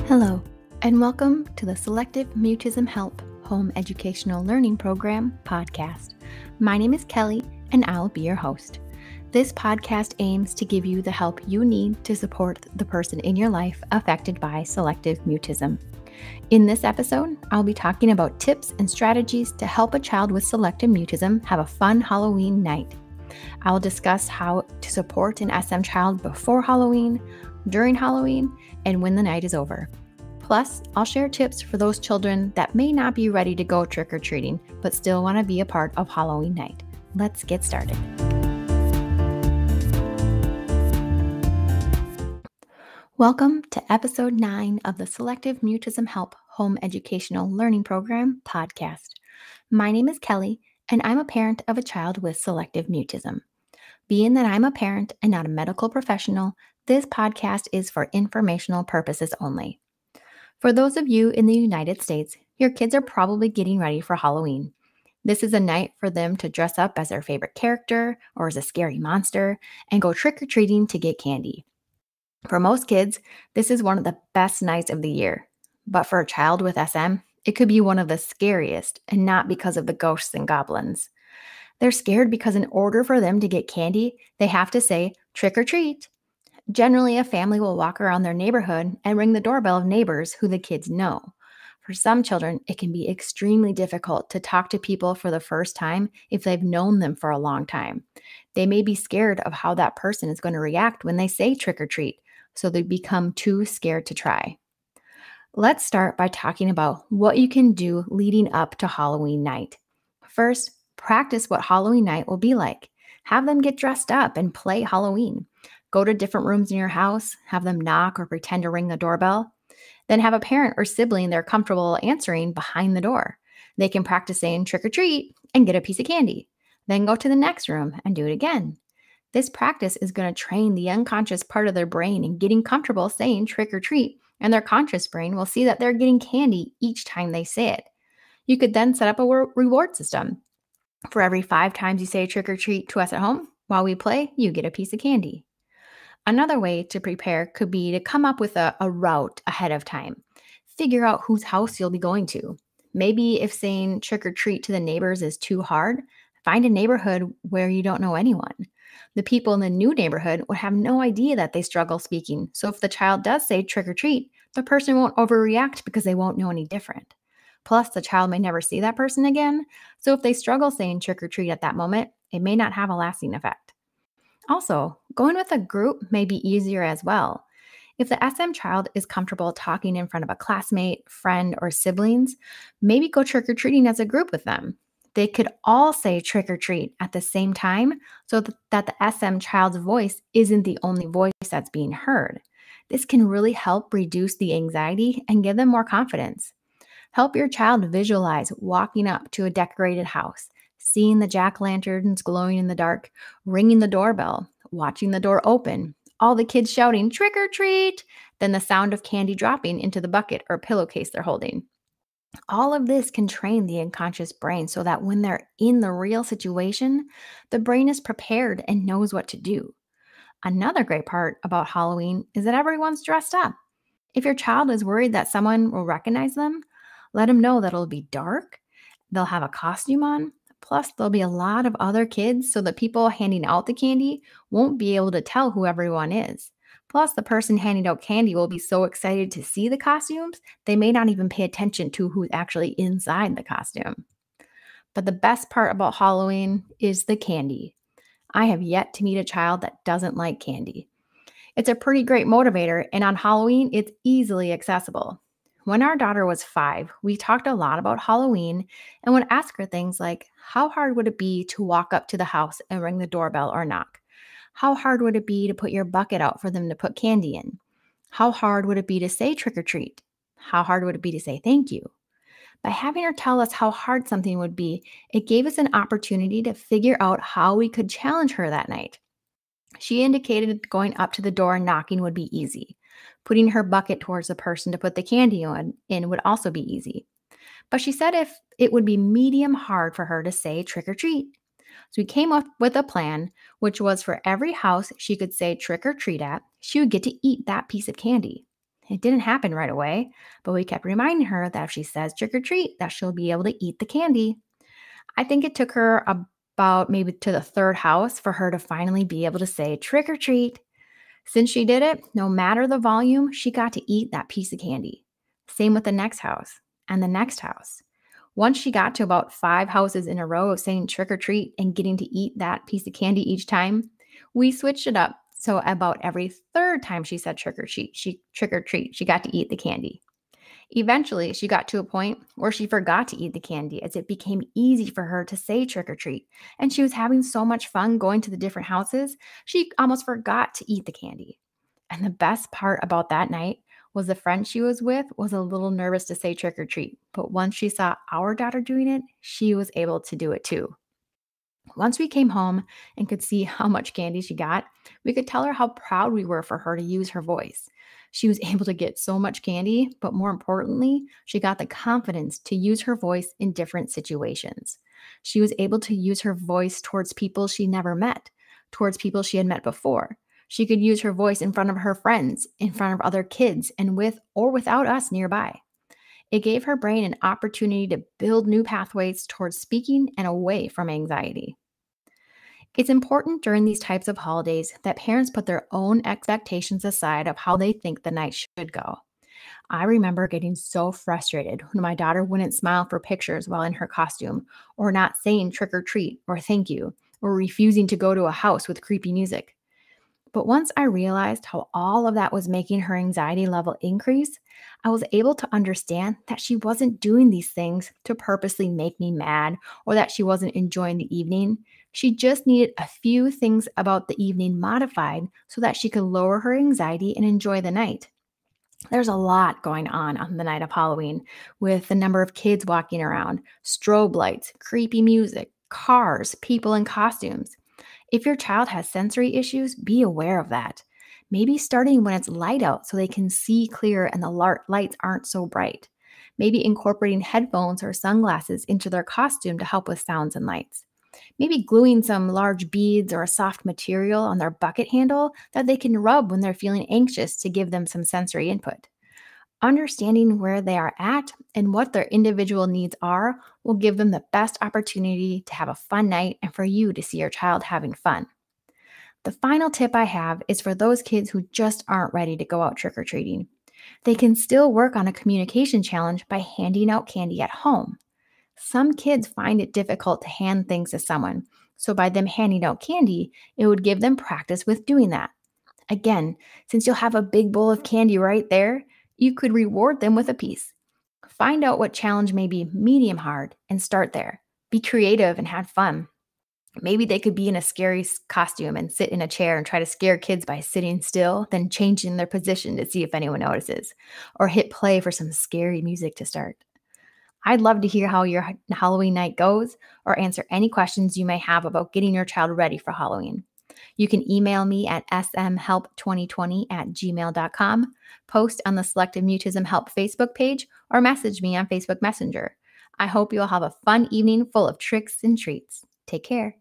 Hello, and welcome to the Selective Mutism Help Home Educational Learning Program podcast. My name is Kelly, and I'll be your host. This podcast aims to give you the help you need to support the person in your life affected by selective mutism. In this episode, I'll be talking about tips and strategies to help a child with selective mutism have a fun Halloween night. I'll discuss how to support an SM child before Halloween, during Halloween, and when the night is over. Plus, I'll share tips for those children that may not be ready to go trick-or-treating, but still want to be a part of Halloween night. Let's get started. Welcome to episode 9 of the Selective Mutism Help Home Educational Learning Program podcast. My name is Kelly, and I'm a parent of a child with selective mutism. Being that I'm a parent and not a medical professional, this podcast is for informational purposes only. For those of you in the United States, your kids are probably getting ready for Halloween. This is a night for them to dress up as their favorite character or as a scary monster and go trick-or-treating to get candy. For most kids, this is one of the best nights of the year. But for a child with SM, it could be one of the scariest, and not because of the ghosts and goblins. They're scared because in order for them to get candy, they have to say, "Trick or treat." Generally, a family will walk around their neighborhood and ring the doorbell of neighbors who the kids know. For some children, it can be extremely difficult to talk to people for the first time if they've known them for a long time. They may be scared of how that person is going to react when they say trick or treat, so they become too scared to try. Let's start by talking about what you can do leading up to Halloween night. First, practice what Halloween night will be like. Have them get dressed up and play Halloween. Go to different rooms in your house, have them knock or pretend to ring the doorbell. Then have a parent or sibling they're comfortable answering behind the door. They can practice saying trick or treat and get a piece of candy. Then go to the next room and do it again. This practice is going to train the unconscious part of their brain in getting comfortable saying trick or treat, and their conscious brain will see that they're getting candy each time they say it. You could then set up a reward system. For every 5 times you say trick or treat to us at home, while we play, you get a piece of candy. Another way to prepare could be to come up with a route ahead of time. Figure out whose house you'll be going to. Maybe if saying trick or treat to the neighbors is too hard, find a neighborhood where you don't know anyone. The people in the new neighborhood would have no idea that they struggle speaking, so if the child does say trick or treat, the person won't overreact because they won't know any different. Plus, the child may never see that person again, so if they struggle saying trick or treat at that moment, it may not have a lasting effect. Also, going with a group may be easier as well. If the SM child is comfortable talking in front of a classmate, friend, or siblings, maybe go trick-or-treating as a group with them. They could all say trick or treat at the same time so that the SM child's voice isn't the only voice that's being heard. This can really help reduce the anxiety and give them more confidence. Help your child visualize walking up to a decorated house, seeing the jack-o'-lanterns glowing in the dark, ringing the doorbell, watching the door open, all the kids shouting, "Trick or treat!" then the sound of candy dropping into the bucket or pillowcase they're holding. All of this can train the unconscious brain so that when they're in the real situation, the brain is prepared and knows what to do. Another great part about Halloween is that everyone's dressed up. If your child is worried that someone will recognize them, let them know that it'll be dark, they'll have a costume on, plus there'll be a lot of other kids so the people handing out the candy won't be able to tell who everyone is. Plus, the person handing out candy will be so excited to see the costumes, they may not even pay attention to who's actually inside the costume. But the best part about Halloween is the candy. I have yet to meet a child that doesn't like candy. It's a pretty great motivator, and on Halloween, it's easily accessible. When our daughter was 5, we talked a lot about Halloween and would ask her things like, how hard would it be to walk up to the house and ring the doorbell or knock? How hard would it be to put your bucket out for them to put candy in? How hard would it be to say trick or treat? How hard would it be to say thank you? By having her tell us how hard something would be, it gave us an opportunity to figure out how we could challenge her that night. She indicated going up to the door and knocking would be easy. Putting her bucket towards the person to put the candy in would also be easy. But she said if it would be medium hard for her to say trick or treat. So we came up with a plan, which was for every house she could say trick or treat at, she would get to eat that piece of candy. It didn't happen right away, but we kept reminding her that if she says trick or treat, that she'll be able to eat the candy. I think it took her about maybe to the third house for her to finally be able to say trick or treat. Since she did it, no matter the volume, she got to eat that piece of candy. Same with the next house and the next house. Once she got to about 5 houses in a row of saying trick or treat and getting to eat that piece of candy each time, we switched it up. So about every third time she said trick or treat, she got to eat the candy. Eventually, she got to a point where she forgot to eat the candy as it became easy for her to say trick or treat. And she was having so much fun going to the different houses, she almost forgot to eat the candy. And the best part about that night was the friend she was with was a little nervous to say trick or treat. But once she saw our daughter doing it, she was able to do it too. Once we came home and could see how much candy she got, we could tell her how proud we were for her to use her voice. She was able to get so much candy, but more importantly, she got the confidence to use her voice in different situations. She was able to use her voice towards people she never met, towards people she had met before. She could use her voice in front of her friends, in front of other kids, and with or without us nearby. It gave her brain an opportunity to build new pathways towards speaking and away from anxiety. It's important during these types of holidays that parents put their own expectations aside of how they think the night should go. I remember getting so frustrated when my daughter wouldn't smile for pictures while in her costume, or not saying trick or treat or thank you, or refusing to go to a house with creepy music. But once I realized how all of that was making her anxiety level increase, I was able to understand that she wasn't doing these things to purposely make me mad or that she wasn't enjoying the evening. She just needed a few things about the evening modified so that she could lower her anxiety and enjoy the night. There's a lot going on the night of Halloween with the number of kids walking around, strobe lights, creepy music, cars, people in costumes. If your child has sensory issues, be aware of that. Maybe starting when it's light out so they can see clear and the lights aren't so bright. Maybe incorporating headphones or sunglasses into their costume to help with sounds and lights. Maybe gluing some large beads or a soft material on their bucket handle that they can rub when they're feeling anxious to give them some sensory input. Understanding where they are at and what their individual needs are will give them the best opportunity to have a fun night and for you to see your child having fun. The final tip I have is for those kids who just aren't ready to go out trick or treating. They can still work on a communication challenge by handing out candy at home. Some kids find it difficult to hand things to someone, so by them handing out candy, it would give them practice with doing that. Again, since you'll have a big bowl of candy right there, you could reward them with a piece. Find out what challenge may be medium hard and start there. Be creative and have fun. Maybe they could be in a scary costume and sit in a chair and try to scare kids by sitting still, then changing their position to see if anyone notices, or hit play for some scary music to start. I'd love to hear how your Halloween night goes or answer any questions you may have about getting your child ready for Halloween. You can email me at smhelp2020@gmail.com, post on the Selective Mutism Help Facebook page, or message me on Facebook Messenger. I hope you'll have a fun evening full of tricks and treats. Take care.